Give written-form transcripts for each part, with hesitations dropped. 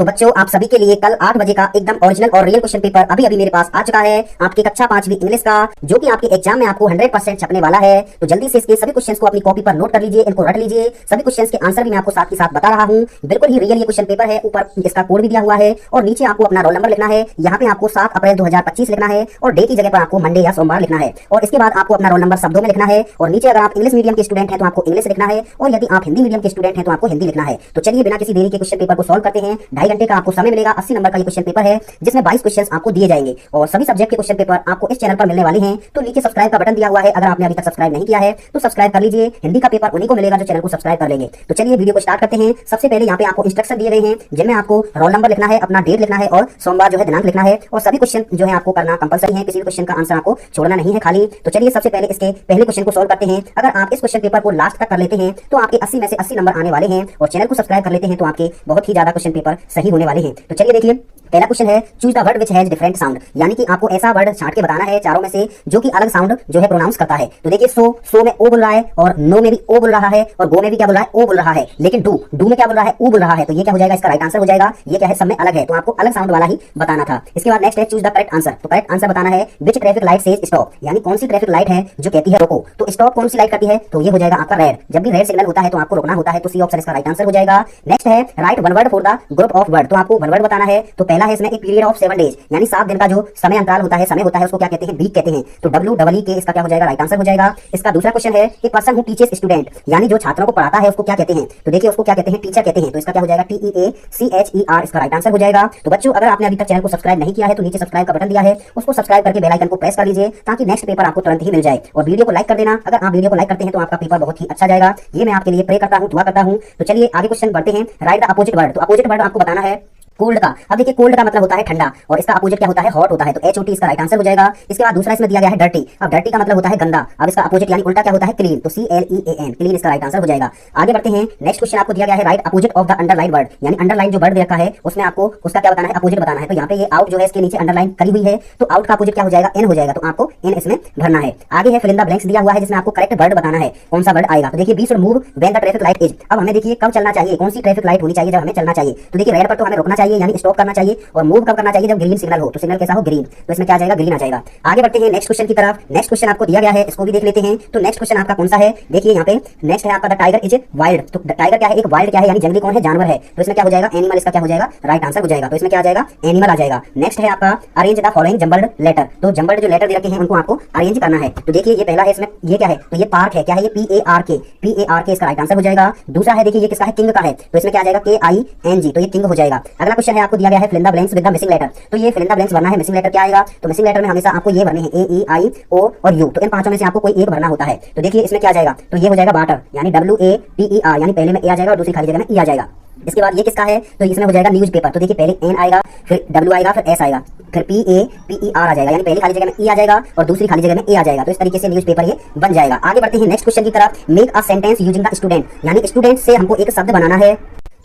तो बच्चों आप सभी के लिए कल 8 बजे का एकदम ओरिजिनल और रियल क्वेश्चन पेपर अभी अभी मेरे पास आ चुका है आपकी कक्षा 5वीं इंग्लिश का, जो कि आपके एग्जाम में आपको 100% छपने वाला है। तो जल्दी से इसके सभी क्वेश्चंस को अपनी कॉपी पर नोट कर लीजिए, इनको रट लीजिए। सभी क्वेश्चंस के आंसर भी मैं आपको साथ ही साथ बता रहा हूँ। बिल्कुल ही रियल ये क्वेश्चन पेपर है, ऊपर इसका कोड भी दिया हुआ है और नीचे आपको अपना रोल नंबर लिखना है। यहाँ पे आपको 7 अप्रैल 2025 लिखना है और डे की जगह पर आपको मंडे या सोमवार लिखना है और इसके बाद आपको अपना रोल नंबर शब्दों में लिखना है। और नीचे अगर आप इंग्लिश मीडियम के स्टूडेंट हैं तो आपको इंग्लिश लिखना है और यदि आप हिंदी मीडियम के स्टूडेंट हैं तो आपको हिंदी लिखना है। तो चलिए बिना किसी देरी के क्वेश्चन पेपर को सॉल्व करते हैं। 2.5 घंटे का आपको समय मिलेगा। 80 नंबर का ये क्वेश्चन पेपर है जिसमें 22 क्वेश्चंस आपको दिए जाएंगे और सभी सब्जेक्ट के क्वेश्चन पेपर आपको इस चैनल पर मिलने वाले हैं। तो नीचे सब्सक्राइब का बटन दिया हुआ है, अगर आपने अभी तक सब्सक्राइब नहीं किया है तो सब्सक्राइब कर लीजिए। हिंदी का पेपर उन्हीं को मिलेगा जो चैनल को सब्सक्राइब कर लेंगे। तो चलिए वीडियो को स्टार्ट करते हैं। सबसे पहले यहाँ पे आपको इंस्ट्रक्शन दिए गए हैं जिनमें आपको रोल नंबर लिखना है, अपना डेट लिखना है और सोमवार जो है दिनांक लिखना है और सभी क्वेश्चन जो है आपको करना कंपलसरी है। किसी भी क्वेश्चन का आंसर आपको छोड़ना नहीं है खाली। तो चलिए सबसे पहले इसके पहले क्वेश्चन को सॉल्व करते हैं। अगर आप इस क्वेश्चन पेपर को लास्ट तक कर लेते हैं तो आपके 80 में से 80 नंबर आने वाले हैं और चैनल को सब्सक्राइब कर लेते हैं तो आपके बहुत ही ज्यादा क्वेश्चन पेपर सही होने वाले हैं। तो चलिए देखिए, पहला क्वेश्चन है choose the word which has different sound, यानी कि आपको ऐसा वर्ड छांट के बताना है चारों में से जो कि अलग साउंड जो है प्रोनाउंस करता है। तो देखिए सो में ओ बोल रहा है और नो में भी ओ बोल रहा है और गो में भी क्या बोल रहा है, ओ बोल रहा है। लेकिन डू में क्या बोल रहा है, ओ बोल रहा है। तो ये क्या हो जाएगा, इसका राइट आंसर हो जाएगा। ये क्या है, सब में अलग है तो आपको अलग साउंड वाला ही बताना था। इसके बाद नेक्स्ट है चूज द करेक्ट आंसर। तो करेक्ट आंसर बताना है विच ट्रैफिक लाइट सेज स्टॉप, यानी कौन सी ट्रैफिक लाइट है जो कहती है रोको। तो स्टॉप कौन सी लाइट करती है, तो ये हो जाएगा आपका रेड। जब भी रेड सिग्नल होता है तो आपको रोकना होता है, तो सी ऑप्शन इसका राइट आंसर हो जाएगा। नेक्स्ट है right one word for the group of word. तो आपको वन वर्ड बताना है। तो पहला है इसमें एक पीरियड ऑफ 7 डेज, यानी 7 दिन का जो समय अंतराल होता है, समय होता है, उसको क्या कहते हैं, वीक कहते हैं। तो WEEK इसका क्या हो जाएगा, राइट आंसर हो जाएगा। इसका दूसरा क्वेश्चन है कि पर्सन हु टीचेस स्टूडेंट, यानी जो छात्रों को पढ़ाता है उसको क्या कहते हैं। तो देखिए उसको क्या कहते हैं, टीचर कहते हैं। तो इसका क्या हो जाएगा, TEACHER इसका राइट आंसर हो जाएगा। तो बच्चों अगर आपने अभी तक चैनल को सब्सक्राइब नहीं किया है तो नीचे सब्सक्राइब का बटन दिया है, उसको सब्सक्राइब करके बेल आइकन को प्रेस कर लीजिए ताकि नेक्स्ट पेपर आपको तुरंत ही मिल जाए। और वीडियो को लाइक कर देना, अगर आप वीडियो को लाइक करते हैं तो आपका पेपर बहुत ही अच्छा जाएगा। ये मैं आपके लिए प्रे करता हूँ, दुआ करता हूँ। तो चलिए आगे क्वेश्चन बढ़ते हैं। Right the opposite word. तो अपोजिट वर्ड आपको बताना है कोल्ड का। अब देखिए कोल्ड का मतलब होता है ठंडा और इसका अपोजिट क्या होता है, हॉट होता है। तो HOT इसका राइट आंसर हो जाएगा। इसके बाद दूसरा इसमें दिया गया है डर्टी। अब डर्टी का मतलब होता है गंदा। अब इसका अपोजिट यानी उल्टा क्या होता है, क्लीन। तो CLEAN क्लीन इसका राइट आंसर हो जाएगा। आगे बढ़ते हैं। नेक्स्ट क्वेश्चन आपको दिया गया है right opposite of the underline word, यानी अंडरलाइन जो वर्ड दे रखा है उसमें आपको उसका क्या बताना है, अपोजिट बताना है। तो यहाँ पे ये आउट जो है इसके नीचे अंडरलाइन करी हुई है, तो आउट का अपोजिट क्या हो जाएगा, इन हो जाएगा। तो आपको इन इसमें भरना है। आगे है फिल इन द ब्लैंक्स दिया हुआ है जिसमें आपको करेक्ट वर्ड बताना है, कौन सा वर्ड आएगा। तो देखिए we should move when the traffic light is. अब हमें देखिए कब चलना चाहिए, कौन सी ट्रैफिक लाइट होनी चाहिए जब हमें चलना चाहिए। तो देखिए रेड पर तो हमें रुकना चाहिए यानी स्टॉप करना चाहिए। और मूव कब करना चाहिए, जब ग्रीन सिग्नल हो। तो सिग्नल कैसा हो, ग्रीन। तो इसमें क्या आ जाएगा, ग्रीन आ जाएगा। आगे बढ़ते हैं नेक्स्ट क्वेश्चन की तरफ। नेक्स्ट क्वेश्चन आपको दिया गया है, इसको भी देख लेते हैं। तो नेक्स्ट क्वेश्चन आपका कौन सा है, देखिए यहाँ पे नेक्स्ट है आपका द टाइगर इज वाइल्ड। तो टाइगर क्या है, एक वाइल्ड क्या है, यानी जंगली कौन है, जानवर है। तो इसमें क्या हो जाएगा, एनिमल इसका क्या हो जाएगा, राइट आंसर हो जाएगा। तो इसमें क्या आ जाएगा, एनिमल आ जाएगा। नेक्स्ट है आपका arrange the following jumbled letter. तो जंबल्ड जो लेटर दे रखे हैं उनको आपको अरेंज करना है। तो देखिए ये पहला है, इसमें ये क्या है, तो ये पार्क है, क्या है ये, PARK इसका राइट आंसर हो जाएगा। दूसरा है देखिए ये किसका है, किंग का है। तो इसमें क्या आ जाएगा, KING। तो ये किंग हो जाएगा। अगला क्वेश्चन है आपको दिया गया है fill in the blanks with the missing letter. तो ये फिल इन द ब्लैंक्स भरना है। मिसिंग लेटर क्या आएगा, तो मिसिंग लेटर में हमेशा आपको ये भरने हैं AEIO और U। तो इन पांचों में से आपको कोई एक भरना होता है। तो देखिए इसमें क्या आ जाएगा, तो ये हो जाएगा वाटर, यानी WATER, यानी पहले में ए आ जाएगा और दूसरी खाली जगह में ई आ जाएगा। इसके बाद ये किसका है, तो इसमें हो जाएगा न्यूज़पेपर। तो देखिए पहले N आएगा, फिर W आएगा, फिर S आएगा, फिर PAPER आ जाएगा, यानी पहली खाली जगह में E आ जाएगा और दूसरी खाली जगह में A आ जाएगा। तो इस तरीके से न्यूज़पेपर ये बन जाएगा। आगे बढ़ते हैं नेक्स्ट क्वेश्चन की तरफ। Make a sentence using the student, यानी स्टूडेंट से हमको एक शब्द बनाना है।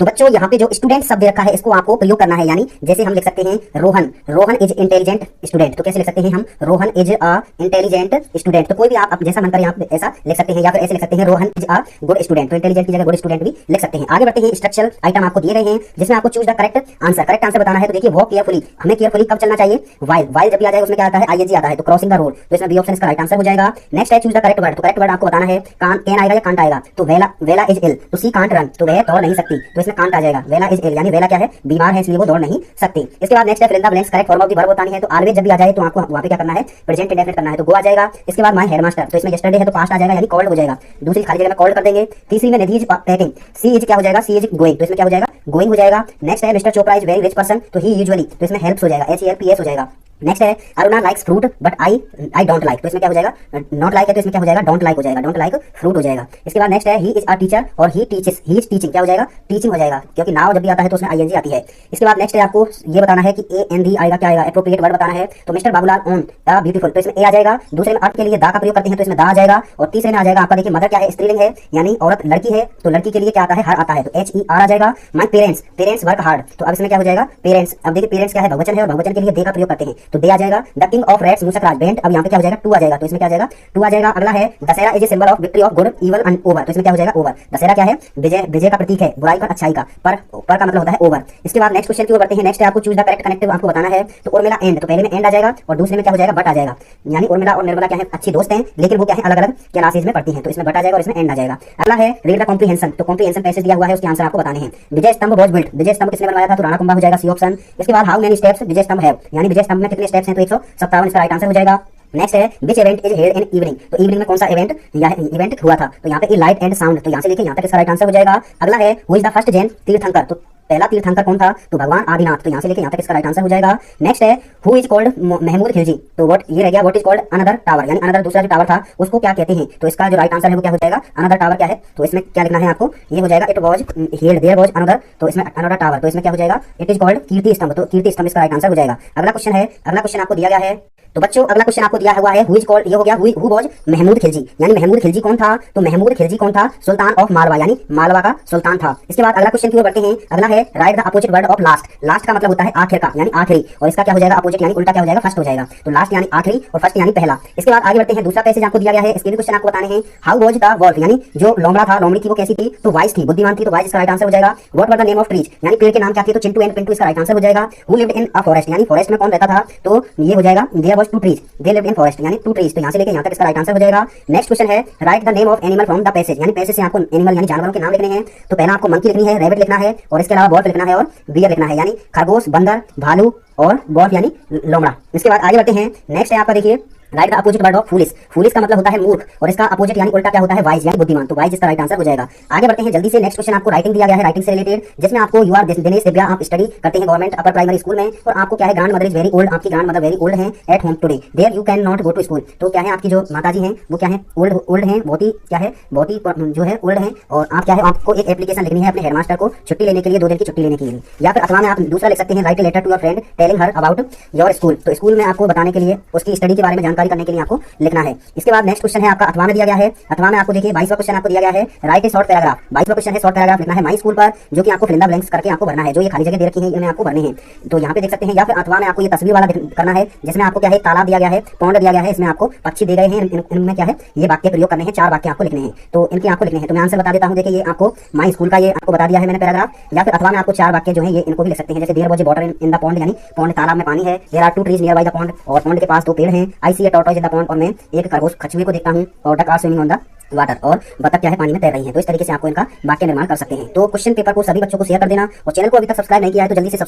तो बच्चों यहाँ पे जो स्टूडेंट शब्द रखा है इसको आपको प्रयोग करना है, यानी जैसे हम लिख सकते हैं रोहन इज इंटेलिजेंट स्टूडेंट। तो कैसे लिख सकते हैं हम, Rohan is a intelligent student. तो कोई भी आप जैसा मन करे आप ऐसा लिख सकते हैं, या फिर ऐसे लिख सकते हैं Rohan is a good student. तो इंटेलिजेंट की जगह गुड स्टूडेंट भी लिख सकते हैं। आगे बढ़ते हैं। स्ट्रक्चरल आइटम आपको दिए गए हैं जिसमें आपको choose the correct answer. Correct answer बताना है। तो देखिए वॉक केयरफुली, हमें केयरफुली कब चलना चाहिए, वाइल जब भी आ जाएगा उसमें क्या आता है, ING आता है। तो क्रॉसिंग द रोड, तो इसमें बी ऑप्शन इसका राइट आंसर हो जाएगा। नेक्स्ट है चूज द करेक्ट वर्ड। तो करेक्ट वर्ड आपको बताना है, कैन आएगा या कांट आएगा। तो वेला इज इल, तो सी कांट रन, तो वह दौड़ नहीं सकती। तो इसमें कांट आ जाएगा। वेला इज इल, यानी वेला क्या है, बीमार है इसलिए वो दौड़ नहीं सकती। इसके बाद नेक्स्ट है fill in the blanks. Correct form of the verb बतानी है। तो ऑलवेज जब भी आ जाए तो आपको वहां पे क्या करना है, प्रेजेंट इंडेफिनिट करना है। तो गो आ जाएगा। इसके बाद माय हेडमास्टर, तो इसमें यस्टरडे है तो पास्ट आ जाएगा, यानी कॉल्ड हो जाएगा। दूसरी खाली जगह में कॉल्ड कर देंगे। तीसरी में निधि इज पैकिंग, सी इज क्या हो जाएगा, सी इज गोइंग। तो इसमें क्या हो जाएगा, गोइंग हो जाएगा। नेक्स्ट है mister Chopra is very rich person. तो ही यूजुअली, तो इसमें हेल्प्स हो जाएगा, HELPS हो जाएगा। नेक्स्ट है Aruna likes fruit but I don't like. तो इसमें क्या हो जाएगा, नॉट लाइक है तो इसमें क्या हो जाएगा, डोंट लाइक हो जाएगा। डोंट लाइक फ्रूट हो जाएगा। इसके बाद नेक्स्ट है ही इज अ टीचर और he teaches, he is teaching क्या हो जाएगा, टीचिंग हो जाएगा, क्योंकि नाउ जब भी आता है तो उसमें ING आती है। इसके बाद नेक्स्ट है आपको ये बताना है कि AND आएगा, क्या आएगा, एप्रोप्रिएट वर्ड बताना है। तो mister Babulal own the beautiful, तो इसमें ए आ जाएगा। दूसरे में अर्थ के लिए दा का प्रयोग करते हैं तो इसमें दा आ जाएगा। और तीसरे में आ जाएगा आपका देखिए मदर क्या है, स्त्रीलिंग है, यानी औरत लड़की है, तो लड़की के लिए क्या आता है, हर आता है। तो HER आ जाएगा। माय पेरेंट्स वर्क हार्ड, तो अब इसमें क्या हो जाएगा, पेरेंट्स। अब देखिए पेरेंट्स क्या है, बहुवचन है और बहुवचन के लिए दे का प्रयोग करते हैं। तो दे आ जाएगा। द किंग ऑफ रेड्स मूसक वेंट, अब यहाँ पे क्या हो जाएगा, टू आ जाएगा, तो इसमें क्या आ जाएगा, टू आ जाएगा। अगला है Dussehra is a symbol of victory of good evil and over, तो इसमें क्या हो जाएगा, ओवर। दशहरा क्या है, विजय, विजय का प्रतीक है, बुराई पर अच्छाई का, पर का मतलब होता है ओवर। इसके बाद नेक्स्ट क्वेश्चन की ओर बढ़ते हैं। नेक्स्ट है आपको चूज द करेक्ट कनेक्टिव आपको बताना है। तो उर्मिला एंड, तो पहले में एंड आ जाएगा और दूसरे में क्या हो जाएगा, बट आ जाएगा। यानी उर्मिला और निर्मला क्या है, अच्छी दोस्त हैं, लेकिन वो क्या है, अलग अलग क्लासेज में पढ़ती हैं, तो इसमें बट आ जाएगा और इसमें एंड आ जाएगा। अगला है रीड द कॉम्प्रिहेंशन, तो कॉम्प्रिहेंशन पैसेज दिया हुआ है, उसके आंसर आपको बताने हैं। विजय स्तंभ वाज बिल्ट, विजय स्तंभ किसने बनवाया था, तो राणा कुंभा हो जाएगा, सी ऑप्शन। इसके बाद हाउ मेनी स्टेप्स विजय स्तंभ हैव, यानी विजय स्तंभ में कितने स्टेप्स हैं, तो 157, इसका राइट आंसर हो जाएगा। नेक्स्ट है which event is held in evening, तो इवनिंग में कौन सा इवेंट या इवेंट हुआ था, तो यहाँ पे लाइट एंड साउंड, तो यहाँ से लेके यहाँ तक इसका राइट आंसर हो जाएगा। अगला है who is the first Jan तीर्थंकर, तो पहला तीर्थंकर कौन था, तो भगवान आदिनाथ, तो यहाँ से लेके यहाँ तक इसका राइट आंसर हो जाएगा। नेक्स्ट है who is called Mahmud Khilji, तो व्हाट ये रह गया, what is called another tower, यानी अनदर दूसरा जो टावर था उसको क्या कहते हैं, तो इसका जो राइट आंसर है वो क्या हो जाएगा, अनदर टावर क्या है, तो इसमें क्या लिखना है आपको, ये हो जाएगा it was held there was another, तो इसमें अनदर टावर, तो इसमें क्या हो जाएगा, इट इज कॉल्ड कीर्ति स्तंभ, तो कीर्ति स्तंभ इसका राइट आंसर हो जाएगा। अगला क्वेश्चन है, अगला क्वेश्चन आपको दिया गया है, तो बच्चों अगला क्वेश्चन आपको दिया हुआ है हु इज कॉल्ड, ये हो गया हु वाज महमूद खिलजी, यानी महमूद खिलजी कौन था, तो महमूद खिलजी कौन था, सुल्तान ऑफ मालवा, यानी मालवा का सुल्तान था। इसके बाद अगला क्वेश्चन की ओर बढ़ते हैं। अगला है right the opposite word of last, last का मतलब होता है आखिर का, यानी आखिरी, और इसका क्या हो जाएगा, अपोजिट यानी उल्टा क्या हो जाएगा, फर्स्ट हो जाएगा, तो लास्ट यानी आखिरी और फर्स्ट यानी पहला। इसके बाद आगे बढ़ते हैं, दूसरा पैसेज आपको दिया गया है, इसके भी क्वेश्चन आपको बताने हैं। हाउ वाज द वॉल्फ, यानी जो लोमड़ा था, लोमड़ी थी वो कैसी थी, तो वाइज थी, बुद्धिमान थी, तो वाइज इसका राइट आंसर हो जाएगा। What were the name of trees, यानी पेड़ के नाम क्या थे, तो चिंटू एंड पिंटू, इसका राइट आंसर हो जाएगा। Who lived in a forest, यानी फॉरेस्ट में कौन रहता था, तो ये हो जाएगा there was two trees, they lived in forest, यानी टू ट्रीज, तो यहाँ से लेके यहाँ तक इसका राइट आंसर हो जाएगा। नेक्स्ट क्वेश्चन है right the name of animal from the passage, यानी पैसेज से आपको एनिमल यानी जानवरों के नाम लिखने हैं। तो पहला आपको मंकी लिखनी है, रैबिट लिखना है, और इसके अलावा वॉल्फ लिखना है और बियर लिखना है, यानी खरगोश, बंदर, भालू और वॉल्फ यानी लोमड़ा। इसके बाद आगे बढ़ते हैं। नेक्स्ट है आपका देखिए right the opposite word of foolish, foolish का मतलब होता है मूर्ख, और इसका अपोजिट यानी उल्टा क्या होता है, वाइज यानी बुद्धिमान, तो वाइज इसका राइट आंसर हो जाएगा। आगे बढ़ते हैं जल्दी से। नेक्स्ट क्वेश्चन आपको राइटिंग दिया गया है, राइटिंग से रिलेटेड, जिसमें आपको यू आर दिनेश दिव्या, आप स्टडी करते हैं गवर्नमेंट अपर प्राइमरी स्कूल में, और आपको क्या है grandmother is very old, आपकी ग्रैंड मदर वेरी ओल्ड है at home today, there you can not go to school, तो क्या है आपकी जो माताजी हैं वो क्या है, ओल्ड हैं, बहुत ही क्या है, बहुत ही जो है ओल्ड हैं, और आप क्या है आपको एक एप्लीकेशन लिखनी है अपने हेडमास्टर को छुट्टी लेने के लिए, 2 दिन की छुट्टी लेने के लिए। या फिर अथवा में आप दूसरा लिख सकते हैं write letter to your friend telling her about your school, तो स्कूल में आपको बताने के लिए, उसकी स्टडी के बारे में जानकारी करने के लिए आपको लिखना है। इसके बाद नेक्स्ट क्वेश्चन है आपका अथवा में दिया गया है। अथवा में आपको देखिए 22वां क्वेश्चन आपको दिया गया है राइट ए शॉर्ट पैराग्राफ, 22वां क्वेश्चन है शॉर्ट पैराग्राफ लिखना है माई स्कूल पर, जो कि आपको फिल इन द ब्लैंक्स करके आपको भरना है, जो ये खाली जगह दे रखी है इनमें आपको भरने हैं, तो यहाँ पे देख सकते हैं। या फिर अथवा में आपको ये तस्वीर वाला करना है, जिसमें आपको क्या है तालाब दिया गया है, पौंड दिया गया है, इसमें आपको पक्षी दे गए हैं, इनमें क्या है ये वाक्य प्रयोग करने हैं, 4 वाक्य आपको लिखने हैं, तो इनके आपको लिखने हैं। तो मैं आंसर बता देता हूँ, देखिए ये आपको माई स्कूल का ये आपको बता दिया है मैंने पैराग्राफ। या फिर अथवा में आपको 4 वाक्य जो है ये इनको भी लिख सकते हैं, जैसे there was a water in the pond, यानी पॉन्ड तालाब में पानी है, there are 2 trees near by the pond, और पॉन्ड के पास 2 पेड़ हैं, I see a tortoise in the pond, और मैं एक खरगोश कछुए को देखता हूँ, और duck are swimming on the water, और बतख क्या है पानी में तैर रही है। तो इस तरीके से आपको इनका वाक्य निर्माण कर सकते हैं। तो क्वेश्चन पेपर को सभी बच्चों को शेयर कर देना, और चैनल को अभी तक सब्सक्राइब नहीं किया है तो जल्दी से